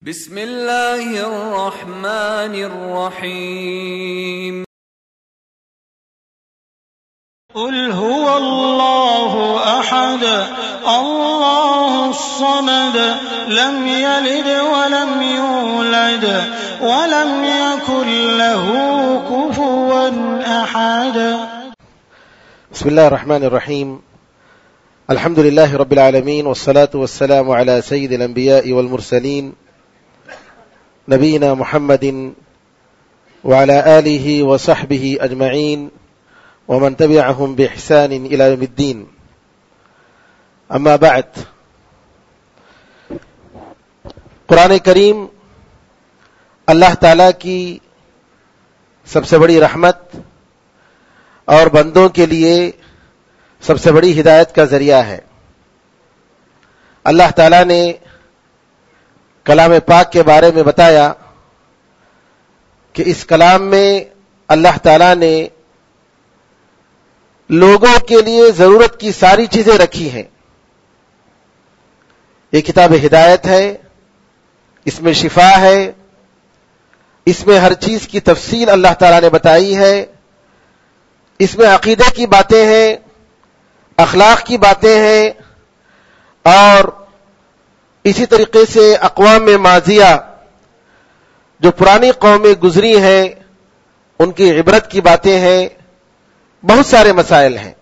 بسم اللہ الرحمن الرحیم قل هو الله أحد الله الصمد لم يلد ولم يولد ولم يكن له كفوا أحد. بسم الله الرحمن الرحيم. الحمد لله رب العالمين والصلاة والسلام على سيد الأنبياء والمرسلين نبينا محمد وعلى آله وصحبه أجمعين ومن تبعهم بإحسان إلى يوم الدين. أما بعد، قرآن کریم اللہ تعالیٰ کی سب سے بڑی رحمت اور بندوں کے لیے سب سے بڑی ہدایت کا ذریعہ ہے. اللہ تعالیٰ نے کلام پاک کے بارے میں بتایا کہ اس کلام میں اللہ تعالیٰ نے لوگوں کے لیے ضرورت کی ساری چیزیں رکھی ہیں. یہ کتاب ہدایت ہے، اس میں شفا ہے، اس میں ہر چیز کی تفصیل اللہ تعالیٰ نے بتائی ہے. اس میں عقیدے کی باتیں ہیں، اخلاق کی باتیں ہیں، اور اسی طریقے سے اقوام ماضیہ جو پرانی قومیں گزری ہیں ان کی عبرت کی باتیں ہیں. بہت سارے مسائل ہیں.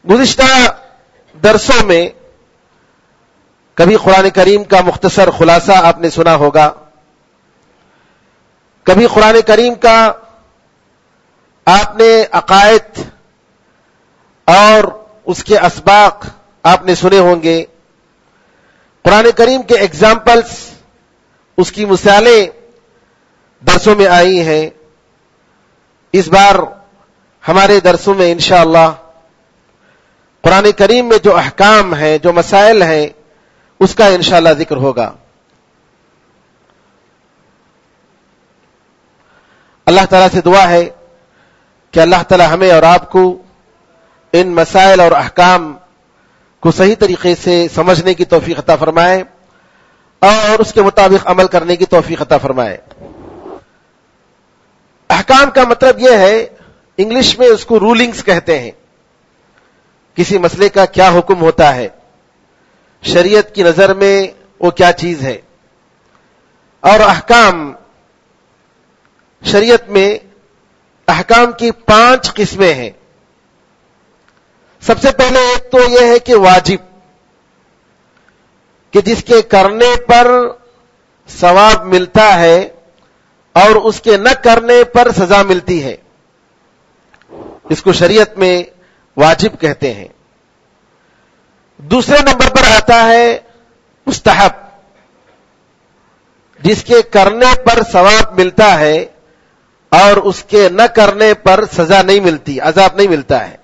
گزشتہ درسوں میں کبھی قرآن کریم کا مختصر خلاصہ آپ نے سنا ہوگا، کبھی قرآن کریم کا آپ نے عقائد اور اس کے اسباق آپ نے سنے ہوں گے. قرآن کریم کے ایگزامپلس، اس کی مثالیں درسوں میں آئی ہیں. اس بار ہمارے درسوں میں انشاءاللہ قرآن کریم میں جو احکام ہیں، جو مسائل ہیں، اس کا انشاءاللہ ذکر ہوگا. اللہ تعالیٰ سے دعا ہے کہ اللہ تعالیٰ ہمیں اور آپ کو ان مسائل اور احکام کو صحیح طریقے سے سمجھنے کی توفیق عطا فرمائے اور اس کے مطابق عمل کرنے کی توفیق عطا فرمائے. احکام کا مطلب یہ ہے، انگلش میں اس کو رولنگز کہتے ہیں. کسی مسئلے کا کیا حکم ہوتا ہے، شریعت کی نظر میں وہ کیا چیز ہے. اور احکام، شریعت میں احکام کی 5 قسمیں ہیں. سب سے پہلے ایک تو یہ ہے کہ واجب، کہ جس کے کرنے پر ثواب ملتا ہے اور اس کے نہ کرنے پر سزا ملتی ہے، اس کو شریعت میں واجب کہتے ہیں. دوسرے نمبر پر آتا ہے مستحب، جس کے کرنے پر ثواب ملتا ہے اور اس کے نہ کرنے پر سزا نہیں ملتی، عذاب نہیں ملتا ہے.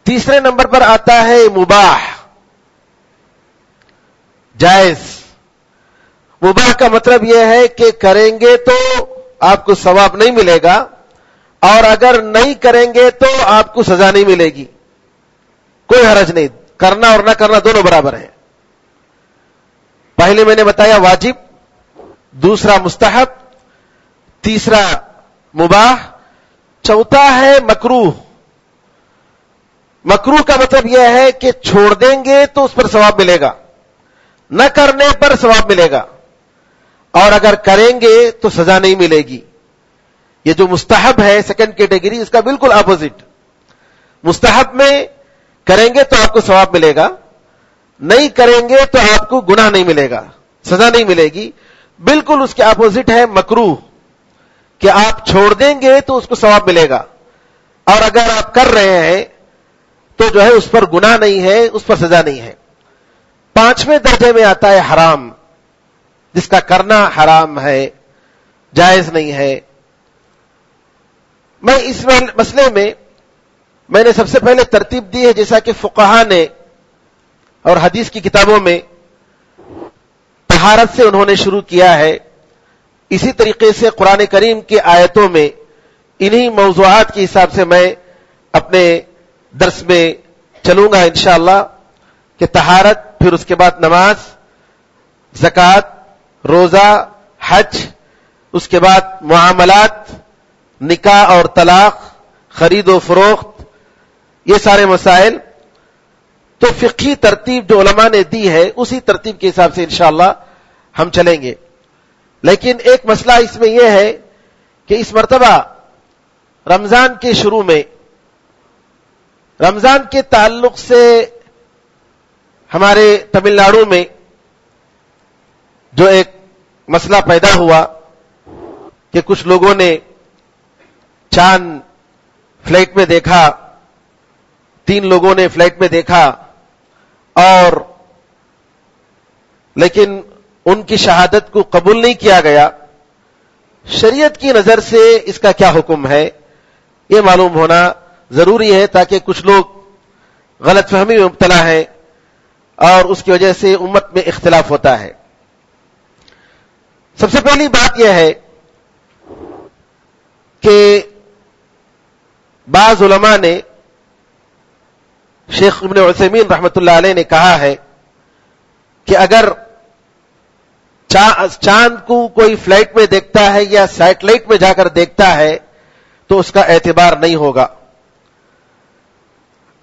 تیسرے نمبر پر آتا ہے مباح، جائز. مباح کا مطلب یہ ہے کہ کریں گے تو آپ کو ثواب نہیں ملے گا اور اگر نہیں کریں گے تو آپ کو سزا نہیں ملے گی، کوئی حرج نہیں. کرنا اور نہ کرنا دونوں برابر ہیں. پہلے میں نے بتایا واجب، دوسرا مستحب، تیسرا مباح، چوتھا ہے مکروہ. مکروہ کا مطلب یہ ہے کہ چھوڑ دیں گے تو اس پر ثواب ملے گا، نہ کرنے پر ثواب ملے گا، اور اگر کریں گے تو سزا نہیں ملے گی. یہ جو مستحب ہے سیکنڈ کیٹیگری، اس کا بالکل اپوزٹ. مستحب میں کریں گے تو آپ کو ثواب ملے گا، نہیں کریں گے تو آپ کو گناہ نہیں ملے گا، سزا نہیں ملے گی. بالکل اس کے اپوزٹ ہے مکروہ، کہ آپ چھوڑ دیں گے تو اس کو ثواب ملے گا، اور اگر آپ کر رہے ہیں تو جو ہے اس پر گناہ نہیں ہے، اس پر سزا نہیں ہے. 5ویں درجے میں آتا ہے حرام، جس کا کرنا حرام ہے، جائز نہیں ہے. میں اس مسئلے میں نے سب سے پہلے ترتیب دی ہے، جیسا کہ فقہا نے اور حدیث کی کتابوں میں طہارت سے انہوں نے شروع کیا ہے. اسی طریقے سے قرآن کریم کی آیتوں میں انہی موضوعات کے حساب سے میں اپنے درس میں چلوں گا انشاءاللہ، کہ طہارت، پھر اس کے بعد نماز، زکوٰۃ، روزہ، حج، اس کے بعد معاملات، نکاح اور طلاق، خرید و فروخت، یہ سارے مسائل تو فقہی ترتیب جو علماء نے دی ہے اسی ترتیب کے حساب سے انشاءاللہ ہم چلیں گے. لیکن ایک مسئلہ اس میں یہ ہے کہ اس مرتبہ رمضان کے شروع میں، رمضان کے تعلق سے ہمارے تمل ناڈو میں جو ایک مسئلہ پیدا ہوا کہ کچھ لوگوں نے چاند فلائٹ میں دیکھا، 3 لوگوں نے فلائٹ میں دیکھا، اور لیکن ان کی شہادت کو قبول نہیں کیا گیا. شریعت کی نظر سے اس کا کیا حکم ہے یہ معلوم ہونا ضروری ہے، تاکہ کچھ لوگ غلط فہمی میں مبتلا ہیں اور اس کی وجہ سے امت میں اختلاف ہوتا ہے. سب سے پہلی بات یہ ہے کہ بعض علماء نے، شیخ ابن عثیمین رحمۃ اللہ علیہ نے کہا ہے کہ اگر چاند کو کوئی فلائٹ میں دیکھتا ہے یا سیٹلائٹ میں جا کر دیکھتا ہے تو اس کا اعتبار نہیں ہوگا.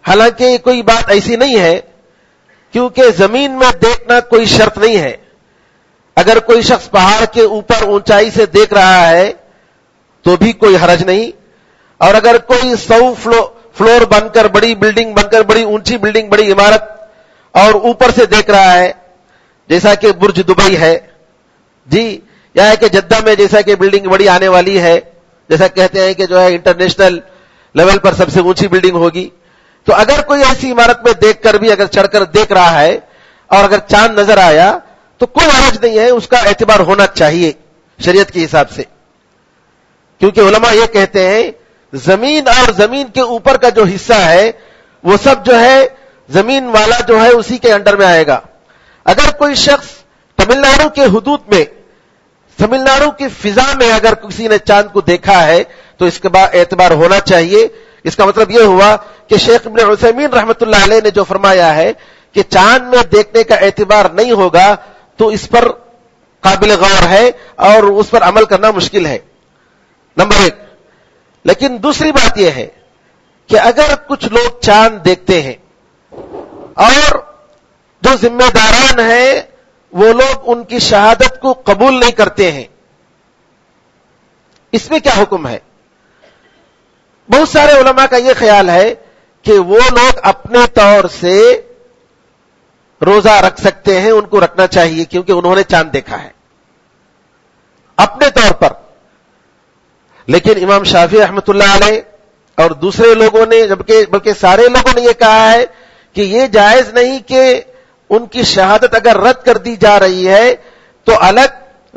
حالانکہ کوئی بات ایسی نہیں ہے، کیونکہ زمین میں دیکھنا کوئی شرط نہیں ہے. اگر کوئی شخص پہاڑ کے اوپر اونچائی سے دیکھ رہا ہے تو بھی کوئی حرج نہیں، اور اگر کوئی 100 فلور بن کر، بڑی بلڈنگ بن کر، بڑی اونچی بلڈنگ، بڑی عمارت اور اوپر سے دیکھ رہا ہے، جیسا کہ برج دبئی ہے جی، یا ہے کہ جدہ میں جیسا کہ بلڈنگ بڑی آنے والی ہے، جیسا کہتے ہیں کہ جو ہے انٹرنیشنل لیول پر سب سے اونچی بلڈنگ ہوگی، تو اگر کوئی ایسی عمارت میں دیکھ کر بھی اگر چڑھ کر دیکھ رہا ہے اور اگر چاند نظر آیا تو کوئی حرج نہیں ہے، اس کا اعتبار ہونا چاہیے شریعت کے حساب سے. کیونکہ علماء یہ کہتے ہیں زمین اور زمین کے اوپر کا جو حصہ ہے وہ سب جو ہے زمین والا جو ہے اسی کے انڈر میں آئے گا. اگر کوئی شخص تمل ناڈو کے حدود میں، تمل ناڈو کی فضا میں اگر کسی نے چاند کو دیکھا ہے تو اس کے بعد اعتبار ہونا چاہیے. اس کا مطلب یہ ہوا کہ شیخ ابن عثیمین رحمۃ اللہ علیہ نے جو فرمایا ہے کہ چاند میں دیکھنے کا اعتبار نہیں ہوگا تو اس پر قابل غور ہے اور اس پر عمل کرنا مشکل ہے، نمبر 1. لیکن دوسری بات یہ ہے کہ اگر کچھ لوگ چاند دیکھتے ہیں اور جو ذمہ داران ہیں وہ لوگ ان کی شہادت کو قبول نہیں کرتے ہیں، اس میں کیا حکم ہے؟ بہت سارے علماء کا یہ خیال ہے کہ وہ لوگ اپنے طور سے روزہ رکھ سکتے ہیں، ان کو رکھنا چاہیے کیونکہ انہوں نے چاند دیکھا ہے اپنے طور پر. لیکن امام شافعی رحمۃ اللہ علیہ اور دوسرے لوگوں نے، بلکہ سارے لوگوں نے یہ کہا ہے کہ یہ جائز نہیں کہ ان کی شہادت اگر رد کر دی جا رہی ہے تو الگ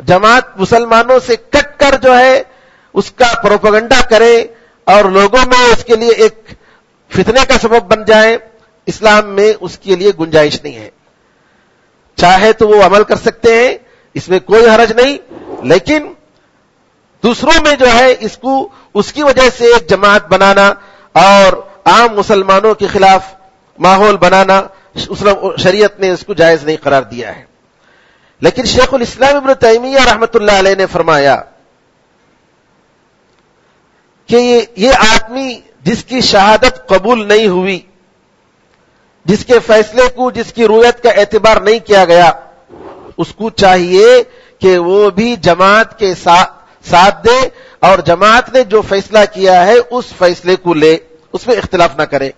جماعت مسلمانوں سے کٹ کر جو ہے اس کا پروپیگنڈا کرے اور لوگوں میں اس کے لیے ایک فتنے کا سبب بن جائے. اسلام میں اس کے لیے گنجائش نہیں ہے. چاہے تو وہ عمل کر سکتے ہیں، اس میں کوئی حرج نہیں، لیکن دوسروں میں جو ہے اس کی وجہ سے ایک جماعت بنانا اور عام مسلمانوں کے خلاف ماحول بنانا شریعت نے اس کو جائز نہیں قرار دیا ہے. لیکن شیخ الاسلام ابن تیمیہ رحمۃ اللہ علیہ نے فرمایا کہ یہ آدمی جس کی شہادت قبول نہیں ہوئی، جس کے فیصلے کو، جس کی رویت کا اعتبار نہیں کیا گیا، اس کو چاہیے کہ وہ بھی جماعت کے ساتھ دے اور جماعت نے جو فیصلہ کیا ہے اس فیصلے کو لے، اس میں اختلاف نہ کرے.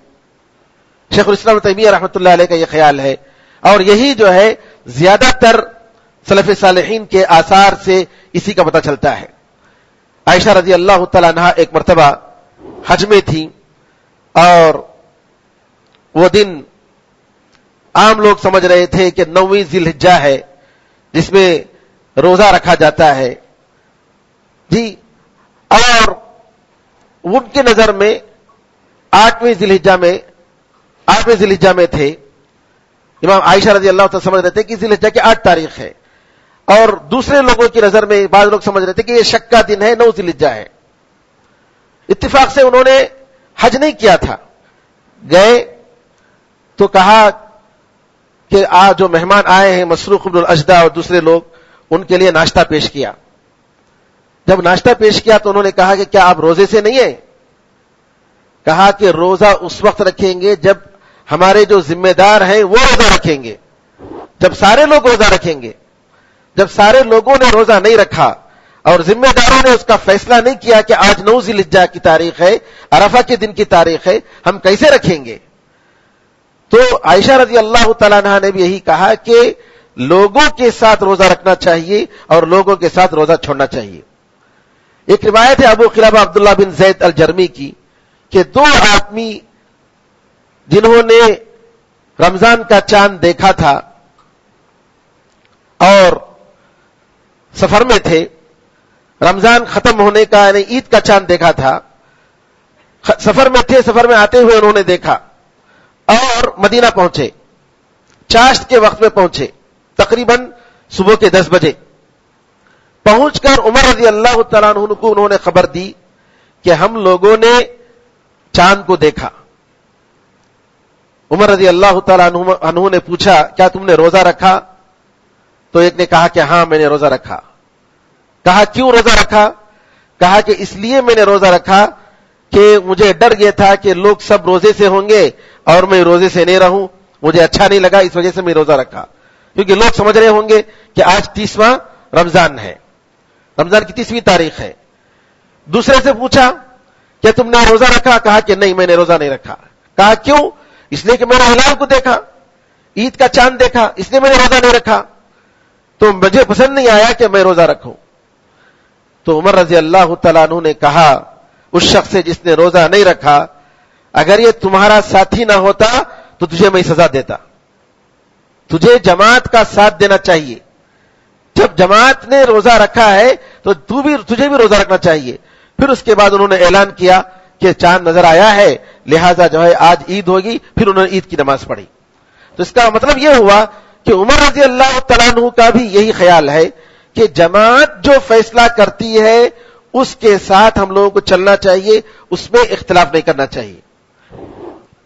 شیخ الاسلام تیمیہ رحمۃ اللہ علیہ کا یہ خیال ہے، اور یہی جو ہے زیادہ تر سلف صالحین کے آثار سے اسی کا پتہ چلتا ہے. عائشہ رضی اللہ تعالیٰ عنہا ایک مرتبہ حج میں تھی اور وہ دن عام لوگ سمجھ رہے تھے کہ 9ویں ذی الحجہ ہے جس میں روزہ رکھا جاتا ہے جی، اور ان کی نظر میں 8ویں ذی الحجہ میں تھے. امام عائشہ رضی اللہ تعالیٰ سمجھ رہے تھے کہ ذی الحجہ کی 8 تاریخ ہے، اور دوسرے لوگوں کی نظر میں بعض لوگ سمجھ رہے تھے کہ یہ شک کا دن ہے، 9 ذی الحجہ ہے. اتفاق سے انہوں نے حج نہیں کیا تھا. گئے تو کہا کہ آج جو مہمان آئے ہیں مسروق بن الاجدع اور دوسرے لوگ، ان کے لیے ناشتہ پیش کیا. جب ناشتہ پیش کیا تو انہوں نے کہا کہ کیا آپ روزے سے نہیں ہیں؟ کہا کہ روزہ اس وقت رکھیں گے جب ہمارے جو ذمہ دار ہیں وہ روزہ رکھیں گے، جب سارے لوگ روزہ رکھیں گے. جب سارے لوگوں نے روزہ نہیں رکھا اور ذمہ داروں نے اس کا فیصلہ نہیں کیا کہ آج 9 ذی الحجہ کی تاریخ ہے، عرفہ کے دن کی تاریخ ہے، ہم کیسے رکھیں گے؟ تو عائشہ رضی اللہ تعالیٰ عنہا نے بھی یہی کہا کہ لوگوں کے ساتھ روزہ رکھنا چاہیے اور لوگوں کے ساتھ روزہ چھوڑنا چاہیے. ایک روایت ہے ابو قلابہ عبداللہ بن زید الجرمی کی کہ 2 آدمی جنہوں نے رمضان کا چاند دیکھا تھا اور سفر میں تھے، رمضان ختم ہونے کا یعنی عید کا چاند دیکھا تھا، سفر میں تھے، سفر میں آتے ہوئے انہوں نے دیکھا اور مدینہ پہنچے، چاشت کے وقت میں پہنچے، تقریباً صبح کے 10 بجے پہنچ کر عمر رضی اللہ تعالیٰ عنہ کو انہوں نے خبر دی کہ ہم لوگوں نے چاند کو دیکھا. عمر رضی اللہ تعالیٰ عنہ نے پوچھا کیا تم نے روزہ رکھا؟ تو ایک نے کہا کہ ہاں میں نے روزہ رکھا. کہا کیوں روزہ رکھا؟ کہا کہ اس لیے میں نے روزہ رکھا کہ مجھے ڈر یہ تھا کہ لوگ سب روزے سے ہوں گے اور میں روزے سے نہیں رہوں، مجھے اچھا نہیں لگا، اس وجہ سے میں روزہ رکھا. کیونکہ لوگ سمجھ رہے ہوں گے کہ آج 30واں رمضان ہے، رمضان کی 30ویں تاریخ ہے. دوسرے سے پوچھا کہ تم نے روزہ رکھا؟ کہا کہ نہیں میں نے روزہ نہیں رکھا. کہا کیوں؟ اس لیے کہ میں نے ہلال کو دیکھا، عید کا چاند دیکھا، اس لیے میں نے روزہ نہیں رکھا، تو مجھے پسند نہیں آیا کہ میں روزہ رکھوں. تو عمر رضی اللہ تعالیٰ عنہ نے کہا اس شخص سے جس نے روزہ نہیں رکھا، اگر یہ تمہارا ساتھی نہ ہوتا تو تجھے میں سزا دیتا. تجھے جماعت کا ساتھ دینا چاہیے. جب جماعت نے روزہ رکھا ہے تو تجھے بھی روزہ رکھنا چاہیے. پھر اس کے بعد انہوں نے اعلان کیا کہ چاند نظر آیا ہے، لہذا جو ہے آج عید ہوگی. پھر انہوں نے عید کی نماز پڑھی. تو اس کا مطلب یہ ہوا کہ عمر رضی اللہ تعالیٰ عنہ کا بھی یہی خیال ہے کہ جماعت جو فیصلہ کرتی ہے اس کے ساتھ ہم لوگوں کو چلنا چاہیے، اس میں اختلاف نہیں کرنا چاہیے.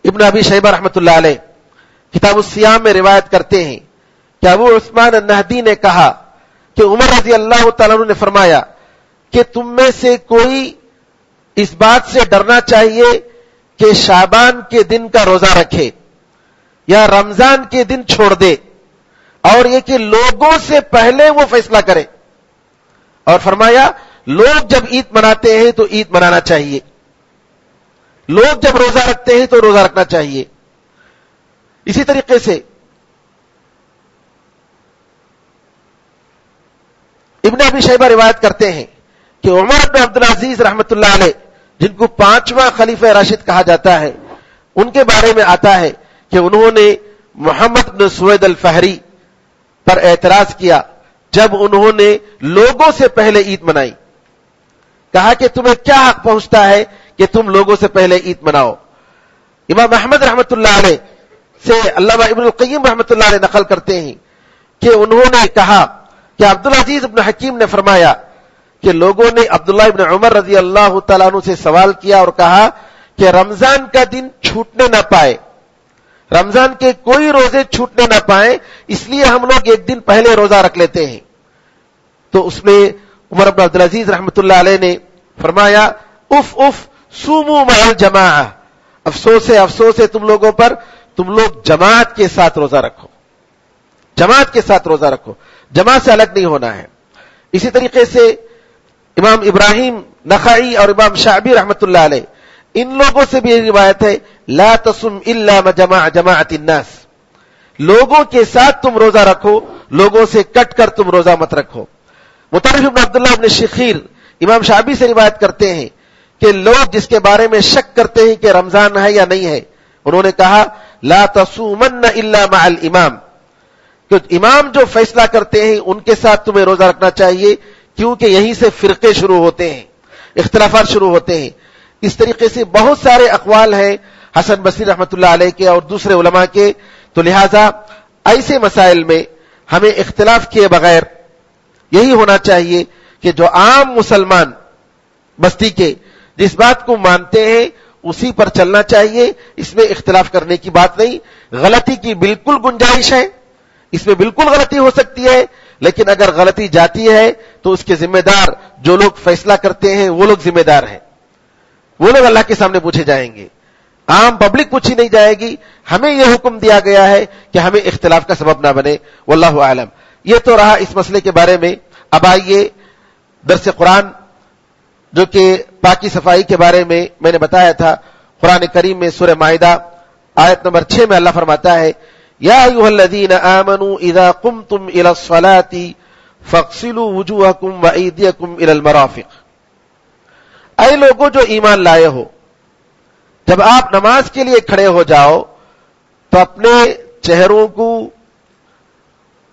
ابن ابی شیبہ رحمۃ اللہ علیہ کتاب الصیام میں روایت کرتے ہیں کہ ابو عثمان النہدی نے کہا کہ عمر رضی اللہ تعالیٰ عنہ نے فرمایا کہ تم میں سے کوئی اس بات سے ڈرنا چاہیے کہ شعبان کے دن کا روزہ رکھے یا رمضان کے دن چھوڑ دے، اور یہ کہ لوگوں سے پہلے وہ فیصلہ کرے. اور فرمایا لوگ جب عید مناتے ہیں تو عید منانا چاہیے، لوگ جب روزہ رکھتے ہیں تو روزہ رکھنا چاہیے. اسی طریقے سے ابن ابی شیبہ روایت کرتے ہیں کہ عمر بن عبدالعزیز رحمۃ اللہ علیہ، جن کو 5واں خلیفہ راشد کہا جاتا ہے، ان کے بارے میں آتا ہے کہ انہوں نے محمد بن سوید الفہری پر اعتراض کیا جب انہوں نے لوگوں سے پہلے عید منائی. کہا کہ تمہیں کیا حق پہنچتا ہے کہ تم لوگوں سے پہلے عید مناؤ. امام احمد رحمۃ اللہ علیہ سے علامہ ابن القیم رحمۃ اللہ علیہ نقل کرتے ہیں کہ انہوں نے کہا کہ عبدالعزیز ابن حکیم نے فرمایا کہ لوگوں نے عبداللہ ابن عمر رضی اللہ تعالیٰ عنہ سے سوال کیا اور کہا کہ رمضان کا دن چھوٹنے نہ پائے، رمضان کے کوئی روزے چھوٹنے نہ پائیں، اس لیے ہم لوگ ایک دن پہلے روزہ رکھ لیتے ہیں. تو اس میں عمر بن عبدالعزیز رحمۃ اللہ علیہ نے فرمایا اف اف سومو مع الجماعہ، افسوس ہے تم لوگوں پر، تم لوگ جماعت کے ساتھ روزہ رکھو، جماعت کے ساتھ روزہ رکھو، جماعت سے الگ نہیں ہونا ہے. اسی طریقے سے امام ابراہیم نخعی اور امام شعبی رحمۃ اللہ علیہ، ان لوگوں سے بھی یہ روایت ہے لا تصم الا مع جماعت الناس، لوگوں کے ساتھ تم روزہ رکھو، لوگوں سے کٹ کر تم روزہ مت رکھو. مطرف ابن عبداللہ ابن شخیر امام شعبی سے روایت کرتے ہیں کہ لوگ جس کے بارے میں شک کرتے ہیں کہ رمضان ہے یا نہیں ہے، انہوں نے کہا لا تصومن الا مع الامام، تو امام جو فیصلہ کرتے ہیں ان کے ساتھ تمہیں روزہ رکھنا چاہیے، کیونکہ یہیں سے فرقے شروع ہوتے ہیں، اختلافات شروع ہوتے ہیں. اس طریقے سے بہت سارے اقوال ہیں حسن بصری رحمۃ اللہ علیہ کے اور دوسرے علماء کے. تو لہذا ایسے مسائل میں ہمیں اختلاف کیے بغیر یہی ہونا چاہیے کہ جو عام مسلمان بستی کے جس بات کو مانتے ہیں اسی پر چلنا چاہیے، اس میں اختلاف کرنے کی بات نہیں. غلطی کی بالکل گنجائش ہے، اس میں بالکل غلطی ہو سکتی ہے، لیکن اگر غلطی جاتی ہے تو اس کے ذمہ دار جو لوگ فیصلہ کرتے ہیں وہ لوگ ذمہ دار ہیں، وہ لوگ اللہ کے سامنے پوچھے جائیں گے، عام پبلک پوچھی نہیں جائے گی۔ ہمیں یہ حکم دیا گیا ہے کہ ہمیں اختلاف کا سبب نہ بنے، واللہ اعلم۔ یہ تو رہا اس مسئلے کے بارے میں۔ اب آئیے درس قرآن جو کہ پاکی صفائی کے بارے میں میں نے بتایا تھا، قرآن کریم میں سورہ مائدہ آیت نمبر 6 میں اللہ فرماتا ہے یا ایھا الذین آمنوا اذا قمتم الى الصلاة فاغسلوا وجوہکم وایدیکم الى المرافق۔ اے لوگوں جو ایمان لائے ہو، جب آپ نماز کے لیے کھڑے ہو جاؤ تو اپنے چہروں کو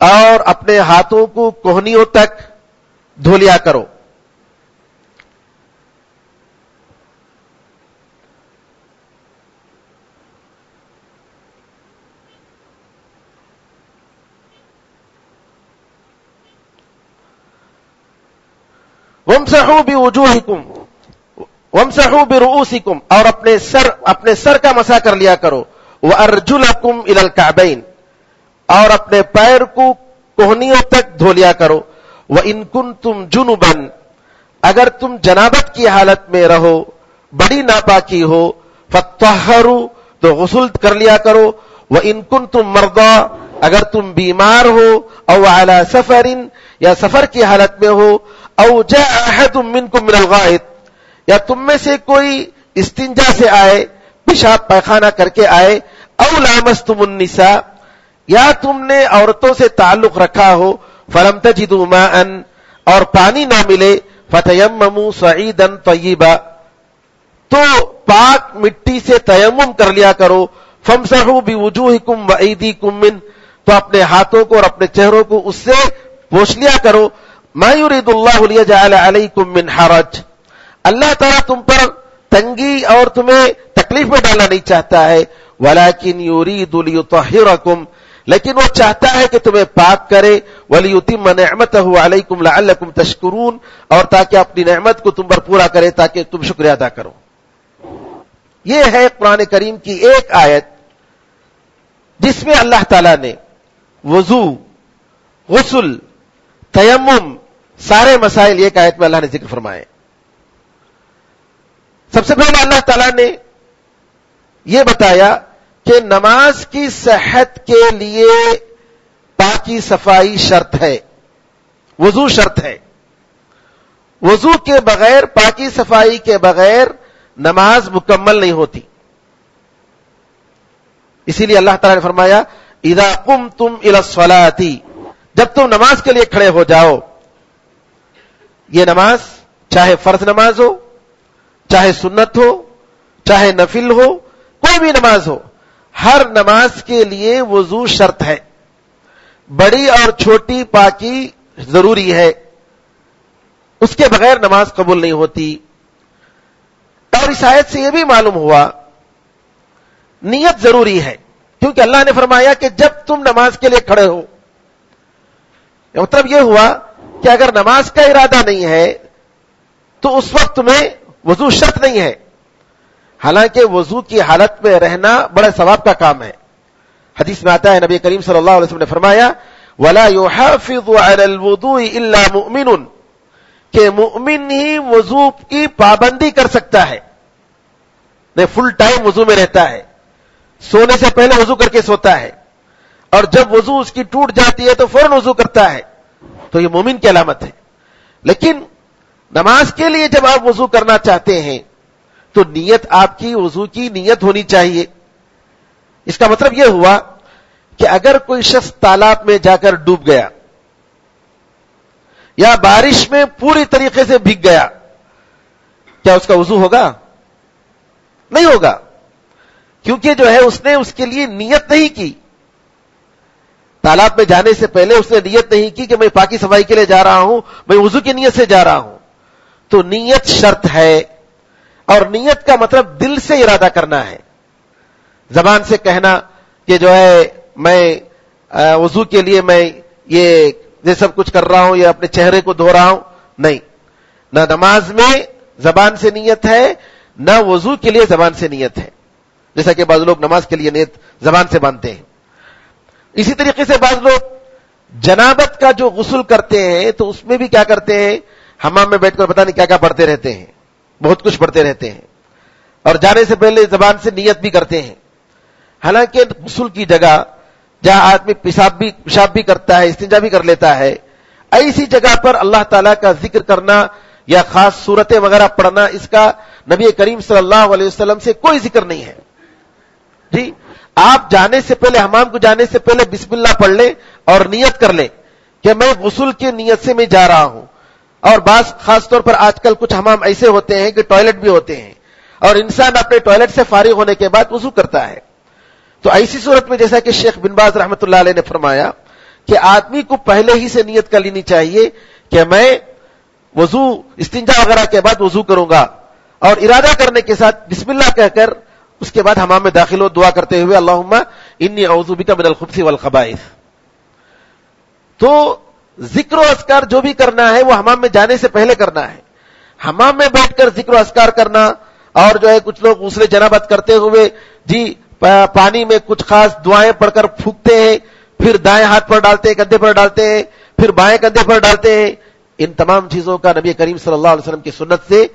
اور اپنے ہاتھوں کو کوہنیوں تک دھو لیا کرو۔ وامسحوا بوجوہکم وامسحوا برؤوسکم، اور اپنے سر کا مسح کر لیا کرو۔ وارجلکم الی الکعبین، اور اپنے پیر کو کوہنیوں تک دھو لیا کرو۔ وان کنتم جنبا، اگر تم جنابت کی حالت میں رہو، بڑی ناپاکی ہو، فطہروا، تو غسل کر لیا کرو۔ وان کنتم مرضی، اگر تم بیمار ہو، او علی سفر، یا سفر کی حالت میں ہو، او جاء احد منکم من الغائط، یا تم میں سے کوئی استنجا سے آئے، پیشاب پیخانہ کر کے آئے، او لامستم النساء، یا تم نے عورتوں سے تعلق رکھا ہو، فلم تجدوا ماء، اور پانی نہ ملے، فتیمموا صعیدا طیبا، تو پاک مٹی سے تیمم کر لیا کرو۔ فامسحوا بوجوہکم وایدیکم منہ، تو اپنے ہاتھوں کو اور اپنے چہروں کو اس سے پوچھ لیا کرو۔ ما یرید اللہ لیجعل علیکم من حرج، اللہ تعالیٰ تم پر تنگی اور تمہیں تکلیف میں ڈالنا نہیں چاہتا ہے، ولیکن یرید لیطہرکم، لیکن وہ چاہتا ہے کہ تمہیں پاک کرے، ولیتم نعمتہ علیکم لعلکم تشکرون، اور تاکہ اپنی نعمت کو تم پر پورا کرے تاکہ تم شکریہ ادا کرو۔ یہ ہے قرآن کریم کی ایک آیت جس میں اللہ تعالیٰ نے وضو، غسل، تیمم، سارے مسائل ایک آیت میں اللہ نے ذکر فرمائے۔ سب سے پہلے اللہ تعالیٰ نے یہ بتایا کہ نماز کی صحت کے لیے پاکی صفائی شرط ہے، وضو شرط ہے۔ وضو کے بغیر، پاکی صفائی کے بغیر نماز مکمل نہیں ہوتی۔ اسی لیے اللہ تعالیٰ نے فرمایا اذا قمتم الی الصلاۃ، جب تم نماز کے لیے کھڑے ہو جاؤ۔ یہ نماز چاہے فرض نماز ہو، چاہے سنت ہو، چاہے نفل ہو، کوئی بھی نماز ہو، ہر نماز کے لیے وضو شرط ہے۔ بڑی اور چھوٹی پاکی ضروری ہے، اس کے بغیر نماز قبول نہیں ہوتی۔ اور اس آیت سے یہ بھی معلوم ہوا نیت ضروری ہے، کیونکہ اللہ نے فرمایا کہ جب تم نماز کے لیے کھڑے ہو، مطلب یہ ہوا کہ اگر نماز کا ارادہ نہیں ہے تو اس وقت تمہیں وضو شرط نہیں ہے، حالانکہ وضو کی حالت میں رہنا بڑا ثواب کا کام ہے۔ حدیث میں آتا ہے نبی کریم صلی اللہ علیہ وسلم نے فرمایا وَلَا يُحَافِظُ عَلَى الْوُضُوءِ إِلَّا مُؤْمِنٌ، کہ مؤمن ہی وضو کی پابندی کر سکتا ہے، نہیں فل ٹائم وضو میں رہتا ہے، سونے سے پہلے وضو کر کے سوتا ہے، اور جب وضو اس کی ٹوٹ جاتی ہے تو فوراً وضو کرتا ہے، تو یہ مومن کی علامت ہے۔ لیکن نماز کے لیے جب آپ وضو کرنا چاہتے ہیں تو نیت آپ کی وضو کی نیت ہونی چاہیے۔ اس کا مطلب یہ ہوا کہ اگر کوئی شخص تالاب میں جا کر ڈوب گیا یا بارش میں پوری طریقے سے بھیگ گیا، کیا اس کا وضو ہوگا؟ نہیں ہوگا، کیونکہ جو ہے اس نے اس کے لیے نیت نہیں کی۔ تالاب میں جانے سے پہلے اس نے نیت نہیں کی کہ میں پاکی صفائی کے لیے جا رہا ہوں، میں وضو کی نیت سے جا رہا ہوں۔ تو نیت شرط ہے، اور نیت کا مطلب دل سے ارادہ کرنا ہے، زبان سے کہنا کہ جو ہے میں وضو کے لیے میں یہ سب کچھ کر رہا ہوں یا اپنے چہرے کو دھو رہا ہوں، نہیں، نہ نماز میں زبان سے نیت ہے، نہ وضو کے لیے زبان سے نیت ہے، جیسا کہ بعض لوگ نماز کے لیے نیت زبان سے باندھتے ہیں۔ اسی طریقے سے بعض لوگ جنابت کا جو غسل کرتے ہیں تو اس میں بھی کیا کرتے ہیں، حمام میں بیٹھ کر پتہ نہیں کیا کیا پڑھتے رہتے ہیں، بہت کچھ پڑھتے رہتے ہیں، اور جانے سے پہلے زبان سے نیت بھی کرتے ہیں. حالانکہ غسل کی جگہ جہاں آدمی پیشاب بھی کرتا ہے، استنجا بھی کر لیتا ہے، ایسی جگہ پر اللہ تعالیٰ کا ذکر کرنا یا خاص صورتیں وغیرہ پڑھنا، اس کا نبی کریم صلی اللہ علیہ وسلم سے کوئی ذکر نہیں ہے. جی آپ جانے سے پہلے، حمام کو جانے سے پہلے بسم اللہ پڑھ لیں اور نیت کر لیں کہ میں غسل کی نیت سے میں جا رہا ہوں. اور بعض خاص طور پر آج کل کچھ حمام ایسے ہوتے ہیں کہ ٹوائلٹ بھی ہوتے ہیں اور انسان اپنے ٹوائلٹ سے فارغ ہونے کے بعد وضو کرتا ہے. تو ایسی صورت میں جیسا کہ شیخ بن باز رحمۃ اللہ علیہ نے فرمایا کہ آدمی کو پہلے ہی سے نیت کر لینی چاہیے کہ میں وضو استنجا وغیرہ کے بعد وضو کروں گا، اور ارادہ کرنے کے ساتھ بسم اللہ کہہ کر اس کے بعد حمام میں داخل ہو، دعا کرتے ہوئے اللہم انی اعوذ بک من الخبث والخبائث. تو ذکر و اذکار جو بھی کرنا ہے وہ حمام میں جانے سے پہلے کرنا ہے. حمام میں بیٹھ کر ذکر و اذکار کرنا، اور جو ہے کچھ لوگ غسل جنابت کرتے ہوئے جی پانی میں کچھ خاص دعائیں پڑھ کر پھونکتے ہیں، پھر دائیں ہاتھ پر ڈالتے ہیں، کندھے پر ڈالتے ہیں، پھر بائیں کندھے پر ڈالتے ہیں. ان تمام چیزوں کا نبی کریم صلی اللہ علیہ وسلم کی سنت سے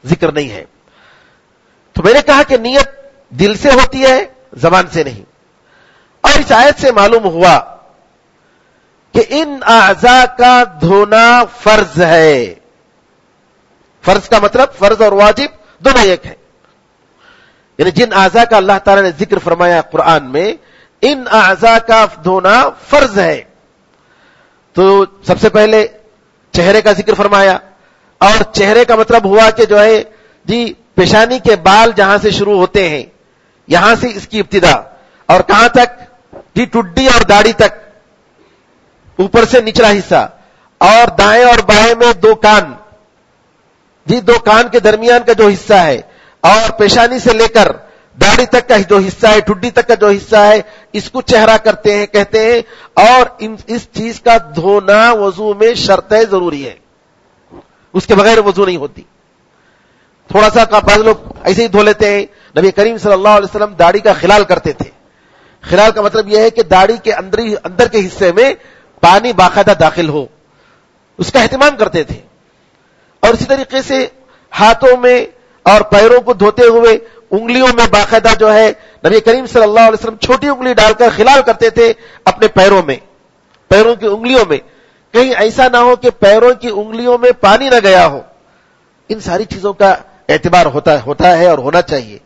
ذکر نہیں ہے. تو میں نے کہا کہ نیت دل سے ہوتی ہے، زبان سے نہیں. اور اس آیت سے معلوم ہوا کہ ان اعضاء کا دھونا فرض ہے. فرض کا مطلب فرض اور واجب دونوں ایک ہے. یعنی جن اعضاء کا اللہ تعالیٰ نے ذکر فرمایا قرآن میں، ان اعضاء کا دھونا فرض ہے. تو سب سے پہلے چہرے کا ذکر فرمایا، اور چہرے کا مطلب ہوا کہ جو ہے جی پیشانی کے بال جہاں سے شروع ہوتے ہیں یہاں سے اس کی ابتدا، اور کہاں تک؟ جی ٹڈی اور داڑھی تک، اوپر سے نچلا حصہ، اور دائیں اور بائیں میں دو کان، جی دو کان کے درمیان کا جو حصہ ہے، اور پیشانی سے لے کر داڑھی تک کا جو حصہ ہے، ٹڈی تک کا جو حصہ ہے، اس کو چہرہ کہتے ہیں. اور اس چیز کا دھونا وضو میں شرط ہے، ضروری ہے، اس کے بغیر وضو نہیں ہوتی. تھوڑا سا بعض لوگ ایسے ہی دھو لیتے ہیں. نبی کریم صلی اللہ علیہ وسلم داڑھی کا خلال کرتے تھے. خلال کا مطلب یہ ہے کہ داڑھی کے اندر کے حصے میں پانی باقاعدہ داخل ہو، اس کا اہتمام کرتے تھے. اور اسی طریقے سے ہاتھوں میں اور پیروں کو دھوتے ہوئے انگلیوں میں باقاعدہ جو ہے نبی کریم صلی اللہ علیہ وسلم چھوٹی انگلی ڈال کر خلال کرتے تھے اپنے پیروں میں، پیروں کی انگلیوں میں. کہیں ایسا نہ ہو کہ پیروں کی انگلیوں میں پانی نہ گیا ہو. ان ساری چیزوں کا اعتبار ہوتا ہے اور ہونا چاہیے.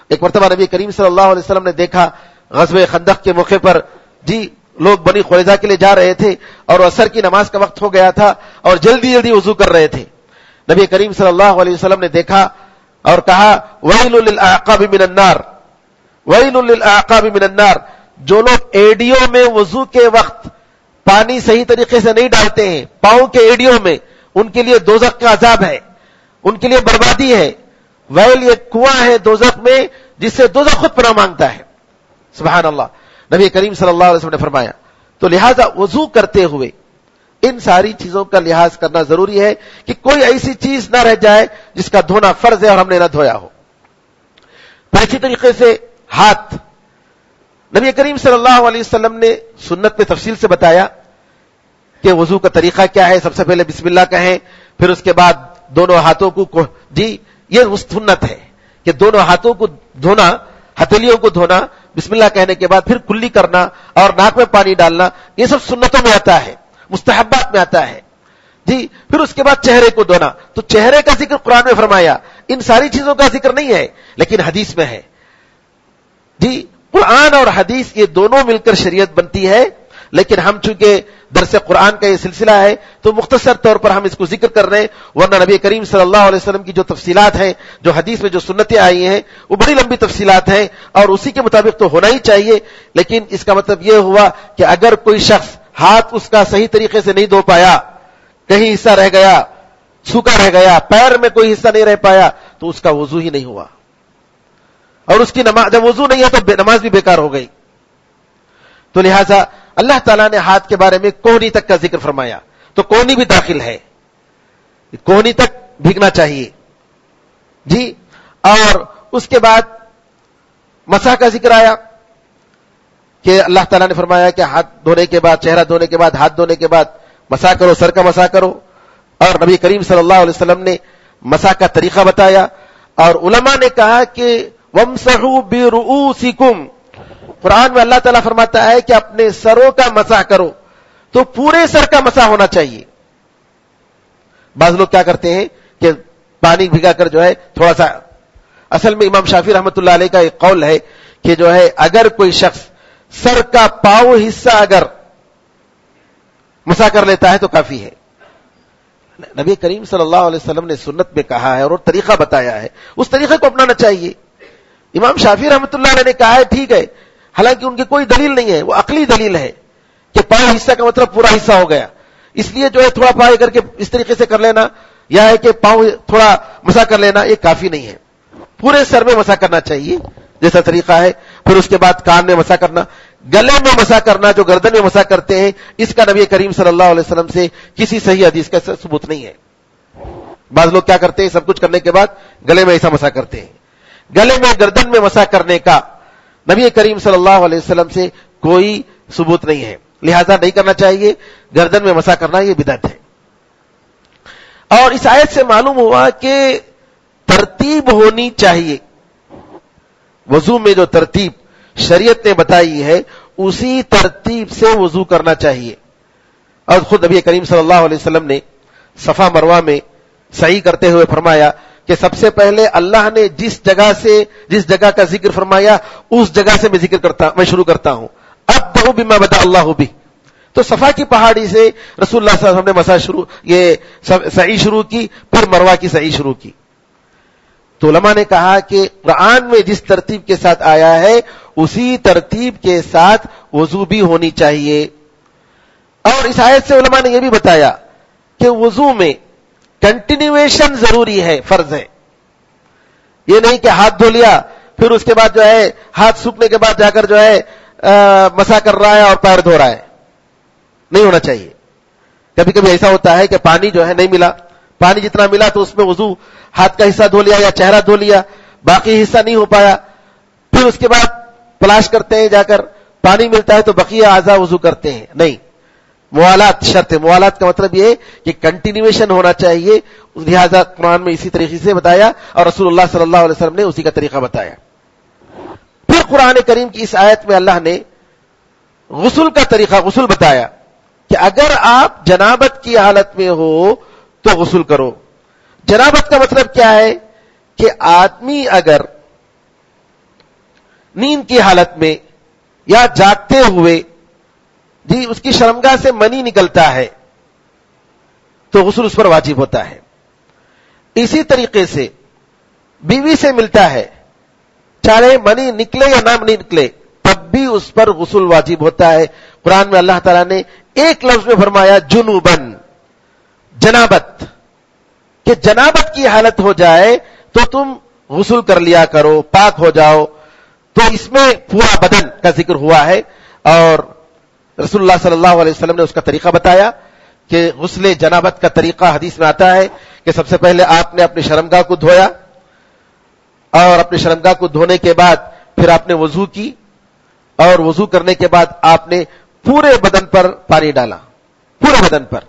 ایک مرتبہ نبی کریم صلی اللہ علیہ وسلم نے دیکھا غزوہ خندق کے موقع پر جی لوگ بنی قریظہ کے لیے جا رہے تھے اور عصر کی نماز کا وقت ہو گیا تھا اور جلدی وضو کر رہے تھے. نبی کریم صلی اللہ علیہ وسلم نے دیکھا اور کہا ویل للاعقاب من النار، ویل للاعقاب من النار. جو لوگ ایڑیوں میں وضو کے وقت پانی صحیح طریقے سے نہیں ڈالتے ہیں، پاؤں کے ایڑیوں میں، ان کے لیے دوزخ کا عذاب ہے، ان کے لیے بربادی ہے. ویل یہ کنواں ہے دوزخ میں جس سے دوزخ خود پناہ مانگتا ہے. سبحان اللہ. نبی کریم صلی اللہ علیہ وسلم نے فرمایا. تو لہذا وضو کرتے ہوئے ان ساری چیزوں کا لحاظ کرنا ضروری ہے کہ کوئی ایسی چیز نہ رہ جائے جس کا دھونا فرض ہے اور ہم نے نہ دھویا ہو. اسی طریقے سے ہاتھ، نبی کریم صلی اللہ علیہ وسلم نے سنت میں تفصیل سے بتایا کہ وضو کا طریقہ کیا ہے. سب سے پہلے بسم اللہ کہیں، پھر اس کے بعد دونوں ہاتھوں کو جی یہ سنت ہے کہ دونوں ہاتھوں کو دھونا، ہتھیلیوں کو دھونا بسم اللہ کہنے کے بعد، پھر کلی کرنا اور ناک میں پانی ڈالنا. یہ سب سنتوں میں آتا ہے، مستحبات میں آتا ہے جی. پھر اس کے بعد چہرے کو دھونا. تو چہرے کا ذکر قرآن میں فرمایا، ان ساری چیزوں کا ذکر نہیں ہے لیکن حدیث میں ہے جی. قرآن اور حدیث یہ دونوں مل کر شریعت بنتی ہے، لیکن ہم چونکہ درس قرآن کا یہ سلسلہ ہے تو مختصر طور پر ہم اس کو ذکر کر رہے ہیں، ورنہ نبی کریم صلی اللہ علیہ وسلم کی جو تفصیلات ہیں، جو حدیث میں جو سنتیں آئی ہیں، وہ بڑی لمبی تفصیلات ہیں اور اسی کے مطابق تو ہونا ہی چاہیے. لیکن اس کا مطلب یہ ہوا کہ اگر کوئی شخص ہاتھ اس کا صحیح طریقے سے نہیں دھو پایا، کہیں حصہ رہ گیا، سوکھا رہ گیا، پیر میں کوئی حصہ نہیں رہ پایا، تو اس کا وضو ہی نہیں ہوا، اور اس کی نماز، جب وضو نہیں ہے تو نماز بھی بیکار ہو گئی. تو لہذا اللہ تعالیٰ نے ہاتھ کے بارے میں کوہنی تک کا ذکر فرمایا، تو کوہنی بھی داخل ہے، کوہنی تک بھیگنا چاہیے جی. اور اس کے بعد مسح کا ذکر آیا کہ اللہ تعالیٰ نے فرمایا کہ ہاتھ دھونے کے بعد، چہرہ دھونے کے بعد، ہاتھ دھونے کے بعد مسح کرو، سر کا مسح کرو، اور نبی کریم صلی اللہ علیہ وسلم نے مسح کا طریقہ بتایا. اور علماء نے کہا کہ وَامْسَحُوا بِرُؤُوسِكُمْ، قرآن میں اللہ تعالیٰ فرماتا ہے کہ اپنے سروں کا مسح کرو، تو پورے سر کا مسح ہونا چاہیے. بعض لوگ کیا کرتے ہیں کہ پانی بھگا کر جو ہے تھوڑا سا، اصل میں امام شافعی رحمۃ اللہ علیہ کا ایک قول ہے کہ جو ہے اگر کوئی شخص سر کا پاؤ حصہ اگر مسح کر لیتا ہے تو کافی ہے. نبی کریم صلی اللہ علیہ وسلم نے سنت میں کہا ہے اور طریقہ بتایا ہے، اس طریقے کو اپنانا چاہیے. امام شافعی رحمۃ اللہ علیہ نے کہا ہے ٹھیک ہے، حالانکہ ان کی کوئی دلیل نہیں ہے، وہ عقلی دلیل ہے کہ پاؤں حصہ کا مطلب پورا حصہ ہو گیا، اس لیے جو ہے تھوڑا پاؤں کر کے اس طریقے سے کر لینا، یا ہے کہ پاؤں تھوڑا مسح کر لینا، یہ کافی نہیں ہے. پورے سر میں مسح کرنا چاہیے جیسا طریقہ ہے. پھر اس کے بعد کان میں مسح کرنا، گلے میں مسح کرنا جو گردن میں مسح کرتے ہیں، اس کا نبی کریم صلی اللہ علیہ وسلم سے کسی صحیح حدیث کا ثبوت نہیں ہے. بعض لوگ کیا کرتے ہیں، سب کچھ کرنے کے بعد گلے میں ایسا مسح کرتے ہیں. گلے میں گردن میں مسح کرنے کا نبی کریم صلی اللہ علیہ وسلم سے کوئی ثبوت نہیں ہے، لہذا نہیں کرنا چاہیے. گردن میں مسح کرنا یہ بدعت ہے. اور اس آیت سے معلوم ہوا کہ ترتیب ہونی چاہیے. وضو میں جو ترتیب شریعت نے بتائی ہے اسی ترتیب سے وضو کرنا چاہیے. اور خود نبی کریم صلی اللہ علیہ وسلم نے صفا مروہ میں سعی کرتے ہوئے فرمایا کہ سب سے پہلے اللہ نے جس جگہ کا ذکر فرمایا اس جگہ سے میں شروع کرتا ہوں. ابدأ بما بدأ اللہ بہ. تو صفا کی پہاڑی سے رسول اللہ صلی اللہ علیہ وسلم نے سعی شروع کی، پھر مروہ کی سعی شروع کی. تو علماء نے کہا کہ قرآن میں جس ترتیب کے ساتھ آیا ہے اسی ترتیب کے ساتھ وضو بھی ہونی چاہیے. اور اس آیت سے علماء نے یہ بھی بتایا کہ وضو میں کنٹینیویشن ضروری ہے، فرض ہے. یہ نہیں کہ ہاتھ دھو لیا پھر اس کے بعد جو ہے ہاتھ سوکھنے کے بعد جا کر جو ہے مسح کر رہا ہے اور پیر دھو رہا ہے، نہیں ہونا چاہیے. کبھی کبھی ایسا ہوتا ہے کہ پانی جو ہے نہیں ملا، پانی جتنا ملا تو اس میں وضو ہاتھ کا حصہ دھو لیا یا چہرہ دھو لیا، باقی حصہ نہیں ہو پایا، پھر اس کے بعد تلاش کرتے ہیں، جا کر پانی ملتا ہے تو بقیہ اعضاء وضو کرتے ہیں. نہیں، موالات شرط ہے. موالات کا مطلب یہ ہے کہ کنٹینیویشن ہونا چاہیے، لہذا قرآن میں اسی طریقے سے بتایا اور رسول اللہ صلی اللہ علیہ وسلم نے اسی کا طریقہ بتایا. پھر قرآن کریم کی اس آیت میں اللہ نے غسل کا طریقہ غسل بتایا کہ اگر آپ جنابت کی حالت میں ہو تو غسل کرو. جنابت کا مطلب کیا ہے کہ آدمی اگر نیند کی حالت میں یا جاگتے ہوئے اس کی شرمگاہ سے منی نکلتا ہے تو غسل اس پر واجب ہوتا ہے. اسی طریقے سے بیوی سے ملتا ہے، چاہے منی نکلے یا نہ نکلے تب بھی اس پر غسل واجب ہوتا ہے. قرآن میں اللہ تعالیٰ نے ایک لفظ میں فرمایا جنوبن، جنابت، کہ جنابت کی حالت ہو جائے تو تم غسل کر لیا کرو، پاک ہو جاؤ. تو اس میں پورا بدن کا ذکر ہوا ہے اور رسول اللہ صلی اللہ علیہ وسلم نے اس کا طریقہ بتایا کہ غسل جنابت کا طریقہ حدیث میں آتا ہے کہ سب سے پہلے آپ نے اپنی شرمگاہ کو دھویا اور اپنی شرمگاہ کو دھونے کے بعد پھر آپ نے وضو کی اور وضو کرنے کے بعد آپ نے پورے بدن پر پانی ڈالا، پورے بدن پر.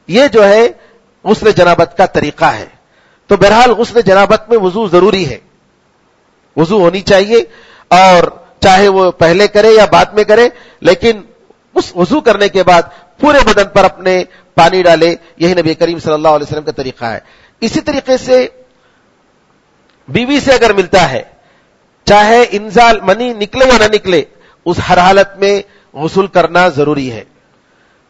یہ جو ہے غسل جنابت کا طریقہ ہے. تو بہرحال غسل جنابت میں وضو ضروری ہے، وضو ہونی چاہیے، اور چاہے وہ پہلے کرے یا بعد میں کرے، لیکن اس وضو کرنے کے بعد پورے بدن پر اپنے پانی ڈالے. یہی نبی کریم صلی اللہ علیہ وسلم کا طریقہ ہے. اسی طریقے سے بیوی سے اگر ملتا ہے، چاہے انزال منی نکلے یا نہ نکلے، اس ہر حالت میں غسل کرنا ضروری ہے.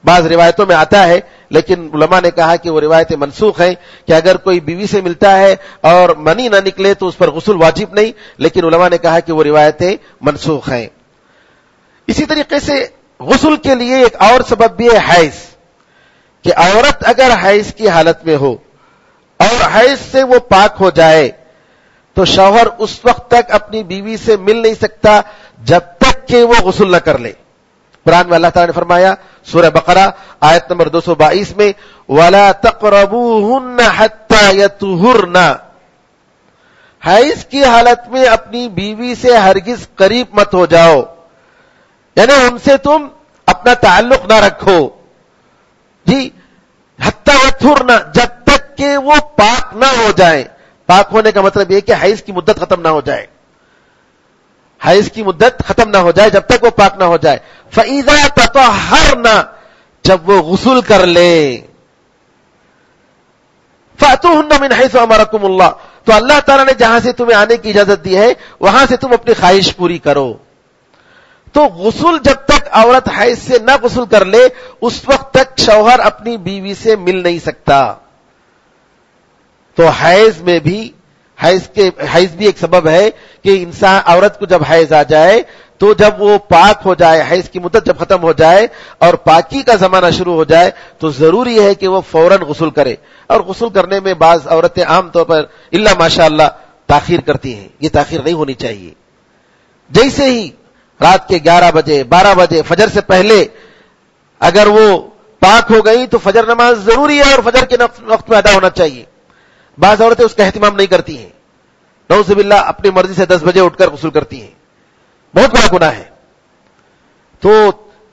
بعض روایتوں میں آتا ہے لیکن علماء نے کہا کہ وہ روایتیں منسوخ ہیں کہ اگر کوئی بیوی سے ملتا ہے اور منی نہ نکلے تو اس پر غسل واجب نہیں، لیکن علماء نے کہا کہ وہ روایتیں منسوخ ہیں. اسی طریقے سے غسل کے لیے ایک اور سبب بھی ہے حیض، کہ عورت اگر حیض کی حالت میں ہو اور حیض سے وہ پاک ہو جائے تو شوہر اس وقت تک اپنی بیوی سے مل نہیں سکتا جب تک کہ وہ غسل نہ کر لے. قرآن میں اللہ تعالیٰ نے فرمایا سورہ بقرہ آیت نمبر 222 میں وَلَا تَقْرَبُوهُنَّ حَتَّى يَطْهُرْنَ، حیض کی حالت میں اپنی بیوی سے ہرگز قریب مت ہو جاؤ یعنی ان سے تم اپنا تعلق نہ رکھو جی، حتی یطہرن، جب تک کہ وہ پاک نہ ہو جائیں. پاک ہونے کا مطلب یہ کہ حیض کی مدت ختم نہ ہو جائے، حیض کی مدت ختم نہ ہو جائے، جب تک وہ پاک نہ ہو جائے. فَإِذَا تَطَهَّرْنَ، جب وہ غسل کر لیں. فَأْتُوهُنَّ مِنْ حَيْثُ أَمَرَكُمُ اللَّهُ، تو اللہ تعالیٰ نے جہاں سے تمہیں آنے کی اجازت دی ہے وہاں سے تم اپنی خواہش پوری کرو. تو غسل جب تک عورت حیض سے نہ غسل کر لے اس وقت تک شوہر اپنی بیوی سے مل نہیں سکتا. تو حیض میں بھی حیض بھی ایک سبب ہے کہ انسان عورت کو جب حیض آ جائے تو جب وہ پاک ہو جائے، حیض کی مدت جب ختم ہو جائے اور پاکی کا زمانہ شروع ہو جائے تو ضروری ہے کہ وہ فوراً غسل کرے. اور غسل کرنے میں بعض عورتیں عام طور پر الا ماشاء اللہ تاخیر کرتی ہیں. یہ تاخیر نہیں ہونی چاہیے. جیسے ہی رات کے 11 بجے 12 بجے فجر سے پہلے اگر وہ پاک ہو گئی تو فجر نماز ضروری ہے اور فجر کے وقت میں ادا ہونا چاہیے. بعض عورتیں اس کا اہتمام نہیں کرتی ہیں، نعوذ باللہ اپنی مرضی سے 10 بجے اٹھ کر غسل کرتی ہیں. بہت بڑا گناہ ہے. تو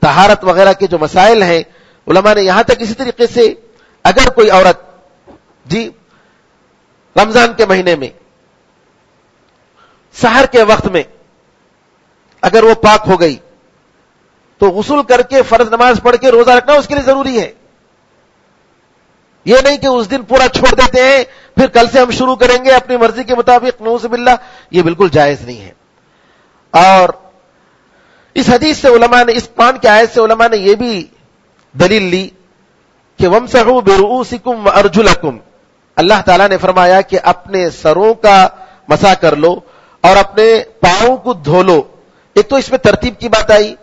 طہارت وغیرہ کے جو مسائل ہیں علماء نے یہاں تک اسی طریقے سے اگر کوئی عورت جی رمضان کے مہینے میں سحر کے وقت میں اگر وہ پاک ہو گئی تو غسل کر کے فرض نماز پڑھ کے روزہ رکھنا اس کے لیے ضروری ہے. یہ نہیں کہ اس دن پورا چھوڑ دیتے ہیں پھر کل سے ہم شروع کریں گے اپنی مرضی کے مطابق، نعوذ باللہ یہ بالکل جائز نہیں ہے. اور اس حدیث سے علماء نے، اس قرآن کی آیت سے علماء نے یہ بھی دلیل لی کہ وَامْسَحُوا بِرُؤُوسِكُمْ وَأَرْجُلَكُمْ، اللہ تعالیٰ نے فرمایا کہ اپنے سروں کا مسح کر لو اور اپنے پاؤں کو دھو لو. ایک تو اس میں ترتیب کی بات آئی،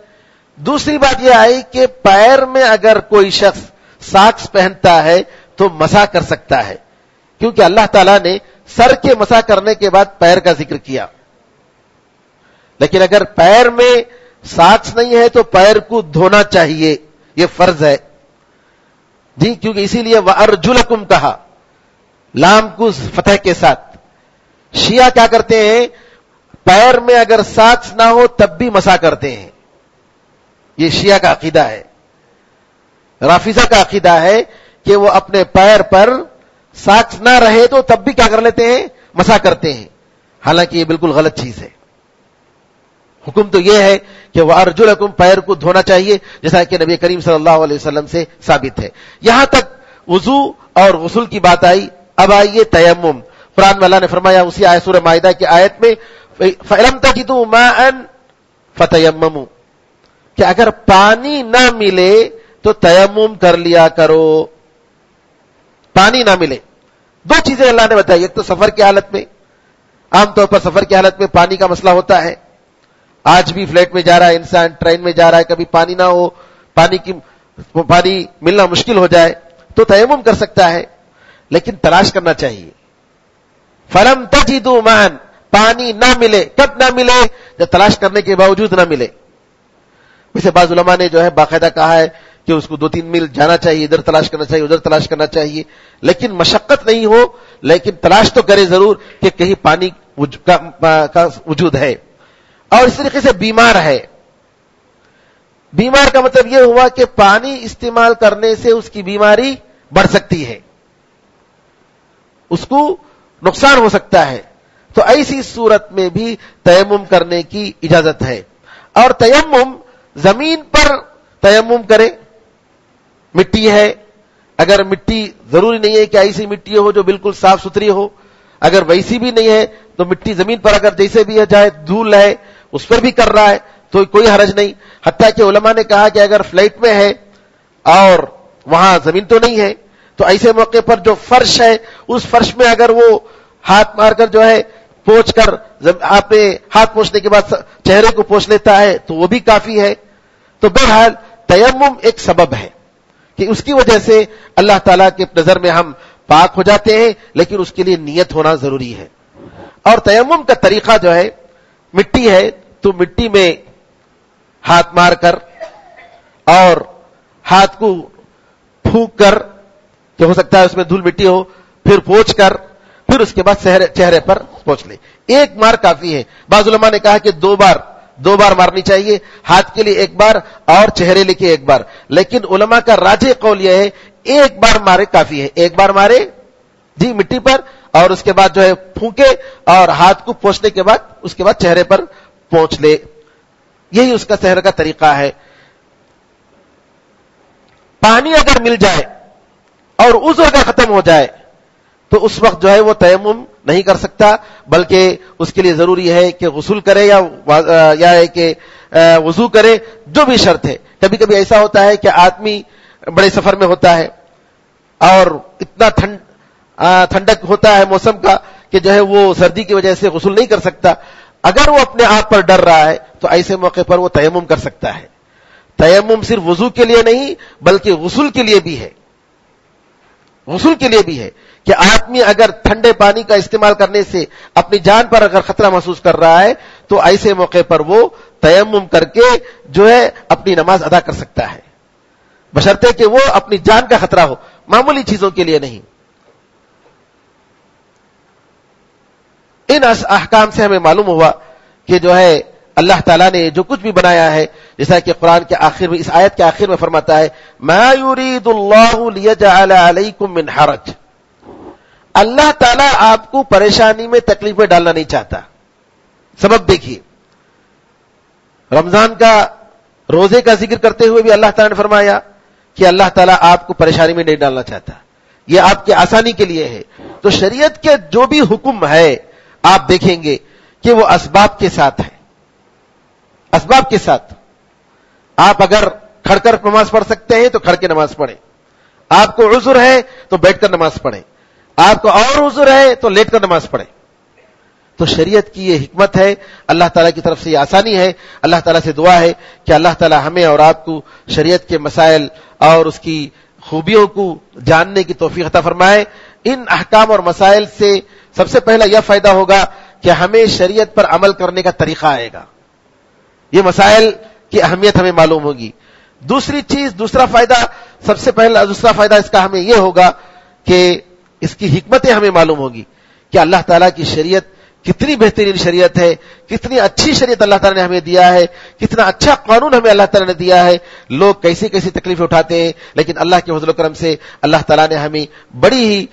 دوسری بات یہ آئی کہ پیر میں اگر کوئی شخص ساکس پہنتا ہے تو مسح کر سکتا ہے، کیونکہ اللہ تعالیٰ نے سر کے مسح کرنے کے بعد پیر کا ذکر کیا. لیکن اگر پیر میں ساکس نہیں ہے تو پیر کو دھونا چاہیے، یہ فرض ہے جی، کیونکہ اسی لیے وَأَرْجُلَكُمْ کہا لام کو فتح کے ساتھ. شیعہ کیا کرتے ہیں، پیر میں اگر ساکس نہ ہو تب بھی مسح کرتے ہیں. یہ شیعہ کا عقیدہ ہے. رافضہ کا عقیدہ ہے کہ وہ اپنے پیر پر ساکس نہ رہے تو تب بھی کیا کر لیتے ہیں، مسح کرتے ہیں. حالانکہ یہ بالکل غلط چیز ہے. حکم تو یہ ہے کہ وہ ارجلکم، پیر کو دھونا چاہیے، جیسا کہ نبی کریم صلی اللہ علیہ وسلم سے ثابت ہے. یہاں تک وضو اور غسل کی بات آئی. اب آئیے تیمم. قرآن میں اللہ نے فرمایا اسی آیت سورہ مائدہ کی آیت میں فَإِلَمْ تَجِدُوا مَاءً فَتَيَمَّمُوا، کہ اگر پانی نہ ملے تو تیمم کر لیا کرو. پانی نہ ملے، دو چیزیں اللہ نے بتائی. ایک تو سفر کی حالت میں، عام طور پر سفر کی حالت میں پانی کا مسئلہ ہوتا ہے. آج بھی فلائٹ میں جا رہا ہے انسان، ٹرین میں جا رہا ہے، کبھی پانی نہ ہو، پانی ملنا مشکل ہو جائے تو تیمم کر سکتا ہے. لیکن تلاش کرنا چاہیے. فَلَمْ تَجِدُوا مَاءً، پانی نہ ملے. کب نہ ملے؟ جب تلاش کرنے کے باوجود نہ ملے. ویسے بعض علماء نے جو ہے باقاعدہ کہا ہے کہ اس کو 2-3 میل جانا چاہیے، ادھر تلاش کرنا چاہیے، ادھر تلاش کرنا چاہیے، لیکن مشقت نہیں ہو، لیکن تلاش تو کرے ضرور کہ کہیں پانی کا وجود ہے. اور اس طریقے سے بیمار ہے. بیمار کا مطلب یہ ہوا کہ پانی استعمال کرنے سے اس کی بیماری بڑھ سکتی ہے، اس کو نقصان ہو سکتا ہے. تو ایسی صورت میں بھی تیمم کرنے کی اجازت ہے. اور تیمم زمین پر تیمم کرے. مٹی ہے، اگر مٹی ضروری نہیں ہے کہ ایسی مٹی ہو جو بالکل صاف ستھری ہو، اگر ویسی بھی نہیں ہے تو مٹی زمین پر اگر جیسے بھی ہے، چاہے دھول ہے اس پر بھی کر رہا ہے تو کوئی حرج نہیں. حتیٰ کہ علماء نے کہا کہ اگر فلائٹ میں ہے اور وہاں زمین تو نہیں ہے تو ایسے موقع پر جو فرش ہے اس فرش میں اگر وہ ہاتھ مار کر جو ہے پوچھ کر، آپ نے ہاتھ پوچھنے کے بعد چہرے کو پوچھ لیتا ہے تو وہ بھی کافی ہے. تو بہرحال تیمم ایک سبب ہے کہ اس کی وجہ سے اللہ تعالیٰ کے نظر میں ہم پاک ہو جاتے ہیں، لیکن اس کے لیے نیت ہونا ضروری ہے. اور تیمم کا طریقہ جو ہے، مٹی ہے تو مٹی میں ہاتھ مار کر اور ہاتھ کو پھونک کر، کہ ہو سکتا ہے اس میں دھول مٹی ہو، پھر پوچھ کر، پھر اس کے بعد چہرے پر پوچھ لے. ایک مار کافی ہے. بعض علماء نے کہا کہ 2 بار 2 بار مارنی چاہیے، ہاتھ کے لیے 1 بار اور چہرے کے لیے 1 بار. لیکن علماء کا راجح قول یہ ہے 1 بار مارے کافی ہے. 1 بار مارے جی مٹی پر، اور اس کے بعد جو ہے پھونکے اور ہاتھ کو پوچھنے کے بعد اس کے بعد چہرے پر پہنچ لے. یہی اس کا سحر کا طریقہ ہے. پانی اگر مل جائے اور عذر اگر ختم ہو جائے تو اس وقت جو ہے وہ تیمم نہیں کر سکتا، بلکہ اس کے لیے ضروری ہے کہ غسل کرے یا ہے کہ وضو کرے، جو بھی شرط ہے. کبھی کبھی ایسا ہوتا ہے کہ آدمی بڑے سفر میں ہوتا ہے اور اتنا ٹھنڈک ہوتا ہے موسم کا کہ جو ہے وہ سردی کی وجہ سے غسل نہیں کر سکتا. اگر وہ اپنے آپ پر ڈر رہا ہے تو ایسے موقع پر وہ تیمم کر سکتا ہے. تیمم صرف وضو کے لیے نہیں بلکہ غسل کے لیے بھی ہے. غسل کے لیے بھی ہے کہ آدمی اگر ٹھنڈے پانی کا استعمال کرنے سے اپنی جان پر اگر خطرہ محسوس کر رہا ہے تو ایسے موقع پر وہ تیمم کر کے جو ہے اپنی نماز ادا کر سکتا ہے، بشرطے کہ وہ اپنی جان کا خطرہ ہو، معمولی چیزوں کے لیے نہیں. ان احکام سے ہمیں معلوم ہوا کہ جو ہے اللہ تعالیٰ نے جو کچھ بھی بنایا ہے، جیسا کہ قرآن کے آخر میں اس آیت کے آخر میں فرماتا ہے ما یرید اللہ لیجعل علیکم من حرج. اللہ تعالیٰ آپ کو پریشانی میں تکلیف میں ڈالنا نہیں چاہتا. سبب دیکھیے، رمضان کا روزے کا ذکر کرتے ہوئے بھی اللہ تعالیٰ نے فرمایا کہ اللہ تعالیٰ آپ کو پریشانی میں نہیں ڈالنا چاہتا، یہ آپ کی آسانی کے لیے ہے. تو شریعت کے جو بھی حکم ہے آپ دیکھیں گے کہ وہ اسباب کے ساتھ ہے. اسباب کے ساتھ آپ اگر کھڑ کر نماز پڑھ سکتے ہیں تو کھڑ کے نماز پڑھیں، آپ کو عذر ہے تو بیٹھ کر نماز پڑھیں، آپ کو اور عذر ہے تو لیٹ کر نماز پڑھیں. تو شریعت کی یہ حکمت ہے، اللہ تعالیٰ کی طرف سے یہ آسانی ہے. اللہ تعالیٰ سے دعا ہے کہ اللہ تعالیٰ ہمیں اور آپ کو شریعت کے مسائل اور اس کی خوبیوں کو جاننے کی توفیق عطا فرمائے. ان احکام اور مسائل سے سب سے پہلا یہ فائدہ ہوگا کہ ہمیں شریعت پر عمل کرنے کا طریقہ آئے گا. یہ مسائل کی اہمیت ہمیں معلوم ہوگی. دوسرا فائدہ دوسرا فائدہ اس کا ہمیں یہ ہوگا کہ اس کی حکمتیں ہمیں معلوم ہوگی کہ اللہ تعالیٰ کی شریعت کتنی بہترین شریعت ہے، کتنی اچھی شریعت اللہ تعالیٰ نے ہمیں دیا ہے، کتنا اچھا قانون ہمیں اللہ تعالیٰ نے دیا ہے. لوگ کیسی کیسی تکلیفیں اٹھاتے ہیں، لیکن اللہ کے فضل و کرم سے اللہ تعالیٰ نے ہمیں بڑی ہی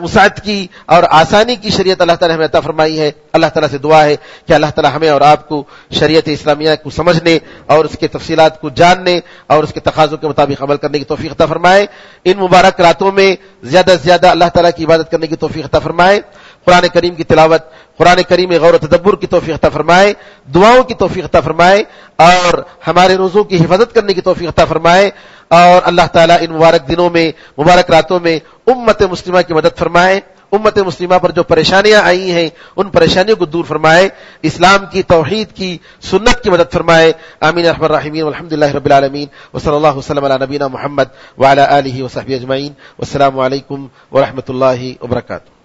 وسعت کی اور آسانی کی شریعت اللہ تعالیٰ نے ہمیں عطا فرمائی ہے. اللہ تعالیٰ سے دعا ہے کہ اللہ تعالیٰ ہمیں اور آپ کو شریعت اسلامیہ کو سمجھنے اور اس کے تفصیلات کو جاننے اور اس کے تقاضوں کے مطابق عمل کرنے کی توفیق عطا فرمائے. ان مبارک راتوں میں زیادہ سے زیادہ اللہ تعالیٰ کی عبادت کرنے کی توفیق عطا فرمائے. قرآن کریم کی تلاوت، قرآن کریم غور و تدبر کی توفیق عطا فرمائے، دعاؤں کی توفیق عطا فرمائے اور ہمارے روزوں کی حفاظت کرنے کی توفیق عطا فرمائے. اور اللہ تعالیٰ ان مبارک دنوں میں، مبارک راتوں میں امت مسلمہ کی مدد فرمائے. امت مسلمہ پر جو پریشانیاں آئی ہیں ان پریشانیوں کو دور فرمائے. اسلام کی، توحید کی، سنت کی مدد فرمائے. آمین ارحم الراحمین والحمد للہ رب العالمین وصلی اللہ وسلم علی نبینا محمد وعلی آلہ وصحبہ اجمعین. والسلام علیکم ورحمۃ اللہ وبرکاتہ.